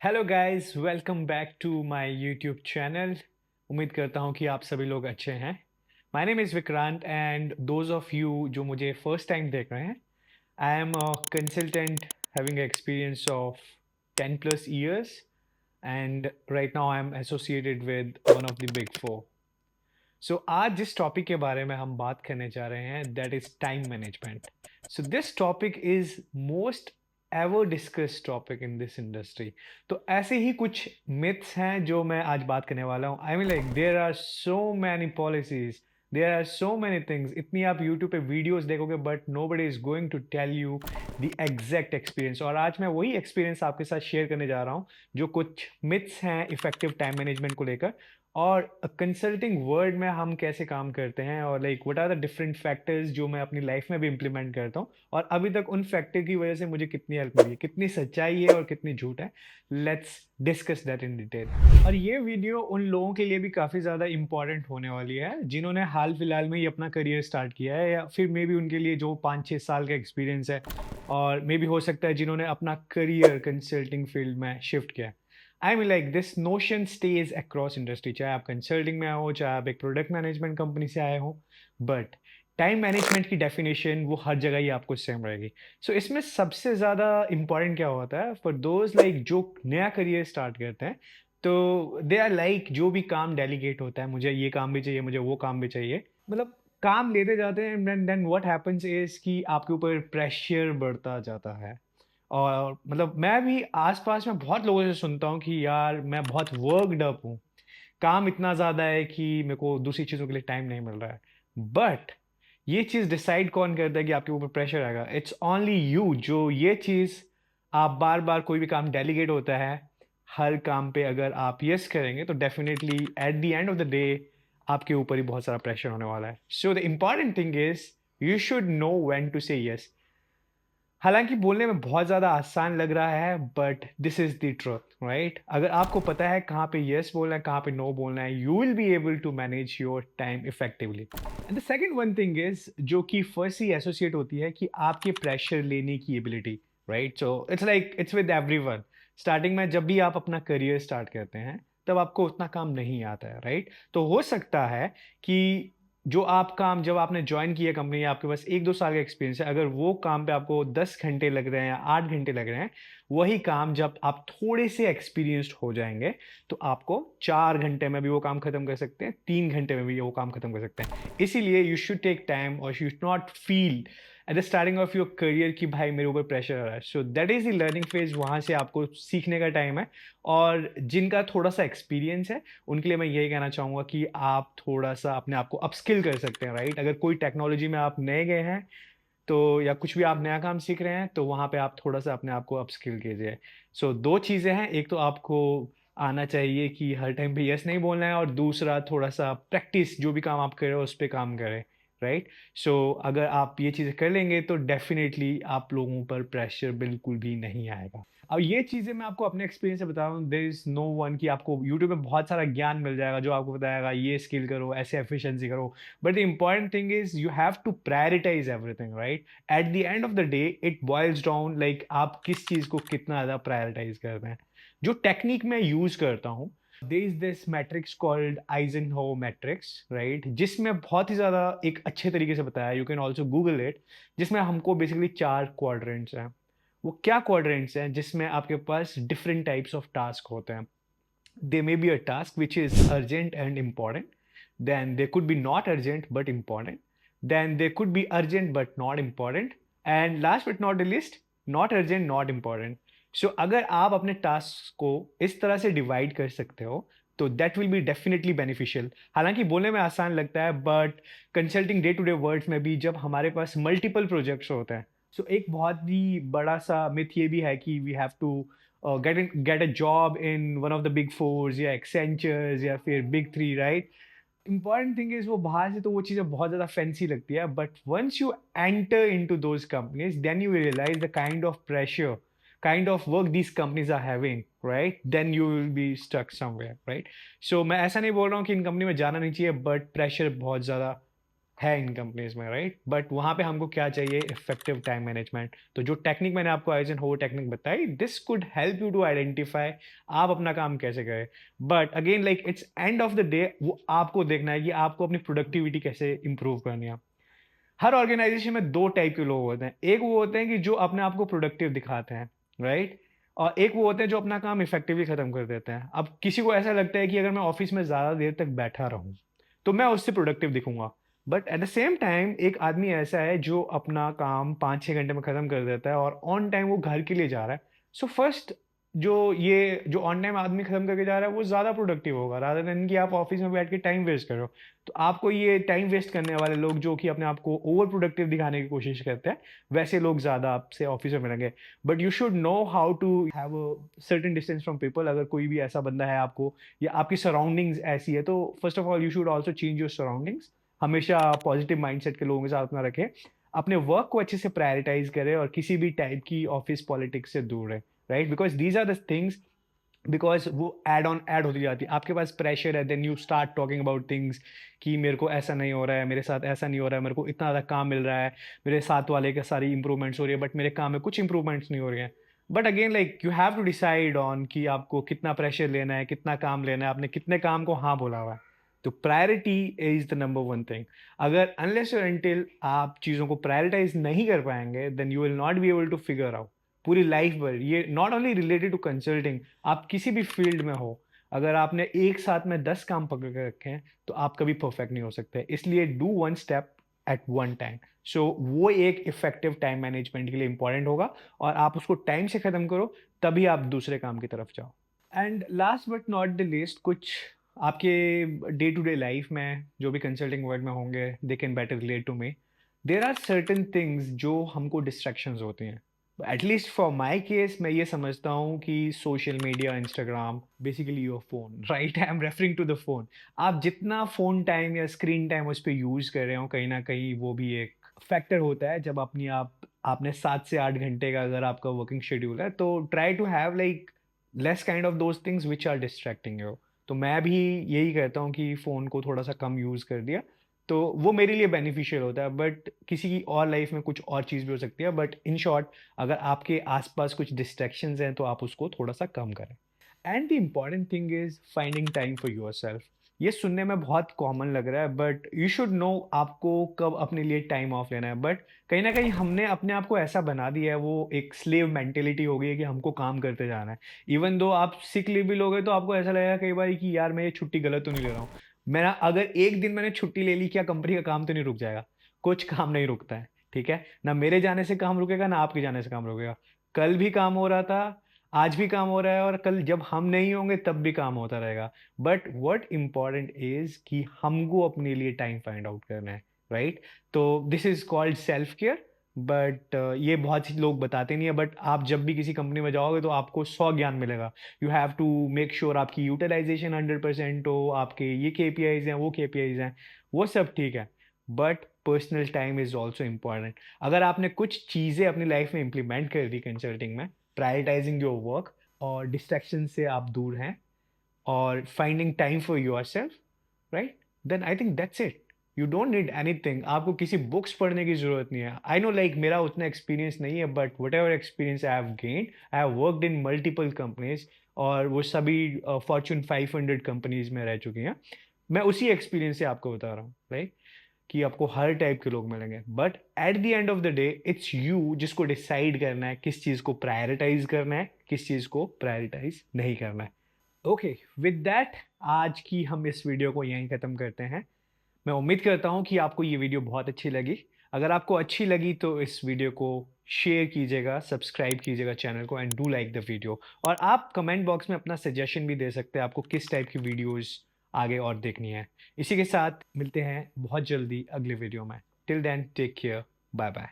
Hello guys, welcome back to my YouTube channel. उम्मीद करता हूँ कि आप सभी लोग अच्छे हैं। My name is Vikrant and those of you जो मुझे फर्स्ट टाइम देख रहे हैं, I am a consultant having experience of 10 plus years and right now I am associated with one of the big four. So आज जिस topic के बारे में हम बात करने जा रहे हैं that is time management. So this topic is most ever discuss topic in this industry. तो ऐसे ही कुछ मिथ्स हैं जो मैं आज बात करने वाला हूँ। I mean like there are so many policies, there are so many things. इतनी आप यूट्यूब पे वीडियोस देखोगे but nobody is going to tell you the exact experience. और आज मैं वही एक्सपीरियंस आपके साथ शेयर करने जा रहा हूँ जो कुछ मिथ्स हैं इफेक्टिव टाइम मैनेजमेंट को लेकर, और कंसल्टिंग वर्ल्ड में हम कैसे काम करते हैं, और like what are the different factors जो मैं अपनी लाइफ में भी इम्प्लीमेंट करता हूँ, और अभी तक उन फैक्टर की वजह से मुझे कितनी हेल्प मिली है, कितनी सच्चाई है और कितनी झूठ है। Let's discuss that in detail. और ये वीडियो उन लोगों के लिए भी काफ़ी ज़्यादा इंपॉर्टेंट होने वाली है जिन्होंने हाल फिलहाल में ही अपना करियर स्टार्ट किया है, या फिर मे बी उनके लिए जो 5-6 साल का एक्सपीरियंस है, और मे बी हो सकता है जिन्होंने अपना करियर कंसल्टिंग फील्ड में शिफ्ट किया है। आई mean like this notion stage across industry, चाहे आप कंसल्टिंग में आए हो, चाहे आप एक प्रोडक्ट मैनेजमेंट कंपनी से आए हो, बट टाइम मैनेजमेंट की डेफिनेशन वो हर जगह ही आपको सेम रहेगी। सो इसमें सबसे ज़्यादा इंपॉर्टेंट क्या होता है फॉर दोज लाइक जो नया करियर स्टार्ट करते हैं, तो दे आर लाइक जो भी काम डेलीगेट होता है, मुझे ये काम भी चाहिए, मुझे वो काम भी चाहिए, मतलब काम लेते जाते हैं। देन व्हाट हैपेंस इज कि आपके ऊपर प्रेशर बढ़ता जाता है। और मतलब मैं भी आस-पास में बहुत लोगों से सुनता हूँ कि यार मैं बहुत वर्क्ड अप हूँ। काम इतना ज़्यादा है कि मेरे को दूसरी चीज़ों के लिए टाइम नहीं मिल रहा है। बट ये चीज़ डिसाइड कौन करता है कि आपके ऊपर प्रेशर आएगा? It's only you. जो ये चीज़ आप बार-बार कोई भी काम डेलीगेट होता है, हर काम पे अगर आप येस करेंगे तो definitely at the end of the day आपके ऊपर ही बहुत सारा प्रेशर होने वाला है। So the important thing is you should know when to say yes. हालाँकि बोलने में बहुत ज़्यादा आसान लग रहा है but this is the truth, right? अगर आपको पता है कहाँ पे येस बोलना है, कहाँ पे नो बोलना है, you will be able to manage your time effectively. And the second one thing is जो कि फर्स्ट ही एसोसिएट होती है कि आपके प्रेशर लेने की ability, right? So it's like it's with everyone. Starting में जब भी आप अपना करियर स्टार्ट करते हैं, तब आपको उतना काम नहीं आता है, राइट? तो हो सकता है कि जो आप काम जब आपने जॉइन किया कंपनी, आपके पास 1-2 साल का एक्सपीरियंस है, अगर वो काम पे आपको 10 घंटे लग रहे हैं या 8 घंटे लग रहे हैं, वही काम जब आप थोड़े से एक्सपीरियंस्ड हो जाएँगे, तो आपको 4 घंटे में भी वो काम खत्म कर सकते हैं, 3 घंटे में भी वो काम खत्म कर सकते हैं। इसीलिए यू शुड टेक टाइम और you should not feel at the starting of your career कि भाई मेरे ऊपर प्रेशर आ रहा है। So that is the learning phase, वहाँ से आपको सीखने का टाइम है। और जिनका थोड़ा-सा एक्सपीरियंस है, उनके लिए मैं यही कहना चाहूँगा कि आप थोड़ा-सा अपने आप को अपस्किल कर सकते हैं, राइट? अगर कोई टेक्नोलॉजी में आप नए गए हैं, तो या कुछ भी आप नया काम सीख रहे हैं, तो वहाँ पे आप थोड़ा-सा अपने आप को अपस्किल कीजिए। सो 2 चीज़ें हैं, एक तो आपको आना चाहिए कि हर टाइम पे येस नहीं बोलना है, और दूसरा थोड़ा-सा प्रैक्टिस, जो भी काम आप कर रहे हो उस पे काम करें, राइट? सो अगर आप ये चीज़ें कर लेंगे तो डेफ़िनिटली आप लोगों पर प्रेशर बिल्कुल भी नहीं आएगा। अब ये चीज़ें मैं आपको अपने एक्सपीरियंस से बता रहा हूँ, देयर इज़ नो वन कि आपको यूट्यूब में बहुत सारा ज्ञान मिल जाएगा जो आपको बताएगा ये स्किल करो, ऐसे एफिशिएंसी करो। But the important thing is you have to prioritise everything, right? At the end of the day it boils down like आप किस चीज़ को कितना ज़्यादा प्रायोरिटाइज़ करते हैं। जो टेक्नीक मैं यूज़ करता हूँ, there is this matrix called Eisenhower matrix, right? जिसमें बहुत ही ज़्यादा एक अच्छे तरीके से बताया है, you can also Google it, जिसमें हमको बेसिकली 4 क्वाड्रेंट्स हैं। वो क्या क्वाड्रेंट्स हैं जिसमें आपके पास डिफरेंट टाइप्स ऑफ टास्क होते हैं। They may be a task which is urgent and important, then they could be not urgent but important, then they could be urgent but not important, and last but not the list, not urgent not important. So अगर आप अपने task को इस तरह से divide कर सकते हो तो that will be definitely beneficial. हालांकि बोलने में आसान लगता है but consulting day to day words में भी जब हमारे पास मल्टीपल प्रोजेक्ट्स होते हैं, सो एक बहुत ही बड़ा-सा मिथ ये भी है कि we have to get a job in one of the big fours या एक्सेंचर्स या फिर big 3, right? Important thing is वो बाहर से तो वो चीज़ें बहुत ज़्यादा फैंसी लगती है, but once you enter into those companies then you realise the kind of pressure, kind of work these companies are having, right? Then you will be stuck somewhere, right? So मैं ऐसा नहीं बोल रहा हूँ कि इन company में जाना नहीं चाहिए, बट प्रेशर बहुत ज़्यादा है इन कंपनीज में, राइट? बट वहाँ पे हमको क्या चाहिए? Effective time management. तो जो टेक्निक मैंने आपको आइजनहोवर टेक्निक बताई, this could help you to identify आप अपना काम कैसे करें। But again like it's end of the day वो आपको देखना है कि आपको अपनी प्रोडक्टिविटी कैसे इंप्रूव करनी है। हर ऑर्गेनाइजेशन में दो टाइप के लोग होते हैं। एक वो होते हैं कि जो अपने आप को प्रोडक्टिव दिखाते हैं, राइट? और एक वो होते हैं जो अपना काम इफेक्टिवली खत्म कर देते हैं। अब किसी को ऐसा लगता है कि अगर मैं ऑफिस में ज्यादा देर तक बैठा रहूं तो मैं उससे प्रोडक्टिव दिखूंगा। But at the same time एक आदमी ऐसा है जो अपना काम 5-6 घंटे में खत्म कर देता है और ऑन टाइम वो घर के लिए जा रहा है। सो फर्स्ट जो ऑन टाइम आदमी खत्म करके जा रहा है वो ज्यादा प्रोडक्टिव होगा, रादर देन कि आप ऑफिस में बैठ के टाइम वेस्ट करो। तो आपको ये टाइम वेस्ट करने वाले लोग जो कि अपने आप को ओवर प्रोडक्टिव दिखाने की कोशिश करते हैं, वैसे लोग ज़्यादा आपसे ऑफिस में मिलेंगे। But you should know how to have a certain distance from people. अगर कोई भी ऐसा बंदा है आपको या आपकी सराउंडिंग्स ऐसी है तो first of all you should also change your surroundings. हमेशा पॉजिटिव माइंडसेट के लोगों के साथ ना रखें। अपने वर्क को अच्छे से प्रायोरिटाइज करें और किसी भी टाइप की ऑफिस पॉलिटिक्स से दूर रहे, right? Because these are the things, because वो ऐड होती जाती है। आपके पास प्रेशर है, then you start talking about things कि मेरे को ऐसा नहीं हो रहा है, मेरे साथ ऐसा नहीं हो रहा है, मेरे को इतना ज़्यादा काम मिल रहा है, मेरे साथ वाले के सारी इंप्रूवमेंट्स हो रही है बट मेरे काम में कुछ इंप्रूवमेंट्स नहीं हो रही हैं। But again like you have to decide on कि आपको कितना प्रेशर लेना है, कितना काम लेना है, आपने कितने काम को हाँ बोला हुआ है। तो priority is the number one thing. अगर अनलेस और अनटिल आप चीज़ों को प्रायोरिटाइज नहीं कर पाएंगे then you will not be able to figure out पूरी लाइफ भर। ये not only related to consulting, आप किसी भी फील्ड में हो, अगर आपने एक साथ में 10 काम पकड़ के रखे हैं तो आप कभी परफेक्ट नहीं हो सकते। इसलिए do one step at one time. So वो एक इफेक्टिव टाइम मैनेजमेंट के लिए इंपॉर्टेंट होगा और आप उसको टाइम से खत्म करो, तभी आप दूसरे काम की तरफ जाओ। And last but not the least, कुछ आपके डे टू डे लाइफ में जो भी कंसल्टिंग वर्ल्ड में होंगे they can better relate to me. There are certain things जो हमको डिस्ट्रैक्शंस होती हैं। एटलीस्ट फॉर माई केस मैं ये समझता हूँ कि social media, Instagram, basically your phone, right? I am referring to the phone. आप जितना फोन टाइम या स्क्रीन टाइम उस पर यूज कर रहे हो, कहीं ना कहीं वो भी एक फैक्टर होता है। जब अपनी आपने 7 से 8 घंटे का अगर आपका वर्किंग शेड्यूल है तो try to have like less kind of those things which are distracting you. तो मैं भी यही कहता हूँ कि फ़ोन को थोड़ा सा कम यूज़ कर दिया तो वो मेरे लिए बेनिफिशियल होता है। बट किसी की और लाइफ में कुछ और चीज़ भी हो सकती है। बट इन शॉर्ट, अगर आपके आसपास कुछ डिस्ट्रैक्शंस हैं तो आप उसको थोड़ा सा कम करें। And the important thing is finding time for your self. ये सुनने में बहुत कॉमन लग रहा है बट यू शुड नो आपको कब अपने लिए टाइम ऑफ लेना है। बट कहीं ना कहीं हमने अपने आप को ऐसा बना दिया है, वो एक स्लेव मेंटेलिटी हो गई है कि हमको काम करते जाना है। इवन दो आप सिक लीव भी लोगे तो आपको ऐसा लगेगा कई बार कि यार मैं ये छुट्टी गलत तो नहीं ले रहा हूँ। मेरा अगर एक दिन मैंने छुट्टी ले ली, क्या कंपनी का काम तो नहीं रुक जाएगा? कुछ काम नहीं रुकता है, ठीक है ना? मेरे जाने से काम रुकेगा ना आपके जाने से काम रुकेगा। कल भी काम हो रहा था, आज भी काम हो रहा है और कल जब हम नहीं होंगे तब भी काम होता रहेगा। बट व्हाट इम्पॉर्टेंट इज कि हमको अपने लिए टाइम फाइंड आउट करना है, राइट? तो this is called self care. But ये बहुत से लोग बताते नहीं है। बट आप जब भी किसी कंपनी में जाओगे तो आपको 100 ज्ञान मिलेगा। You have to make sure आपकी यूटिलाइजेशन 100% हो, आपके ये केपीआईज हैं, वो केपीआईज हैं, वो सब ठीक है। But personal time is also important. अगर आपने कुछ चीज़ें अपनी लाइफ में इंप्लीमेंट कर दी कंसल्टिंग में, प्रायोरिटाइजिंग योर वर्क और डिस्ट्रैक्शन से आप दूर हैं और finding time for yourself, right? Then I think that's it. You don't need anything. आपको किसी बुक्स पढ़ने की जरूरत नहीं है। आई नो लाइक मेरा उतना एक्सपीरियंस नहीं है but what ever experience I have gained, I have worked in multiple companies और वो सभी फॉर्च्यून 500 कंपनीज में रह चुकी हैं। मैं उसी एक्सपीरियंस से आपको बता रहा हूँ, राइट? कि आपको हर टाइप के लोग मिलेंगे but at the end of the day it's you जिसको डिसाइड करना है किस चीज को प्रायोरिटाइज करना है, किस चीज को प्रायोरिटाइज नहीं करना है। ओके, विद दैट आज की हम इस वीडियो को यहीं ख़त्म करते हैं। मैं उम्मीद करता हूँ कि आपको ये वीडियो बहुत अच्छी लगी। अगर आपको अच्छी लगी तो इस वीडियो को शेयर कीजिएगा, सब्सक्राइब कीजिएगा चैनल को and do like the video. और आप कमेंट बॉक्स में अपना सजेशन भी दे सकते हैं आपको किस टाइप की वीडियोस आगे और देखनी है। इसी के साथ मिलते हैं बहुत जल्दी अगले वीडियो में। Till then take care, bye bye.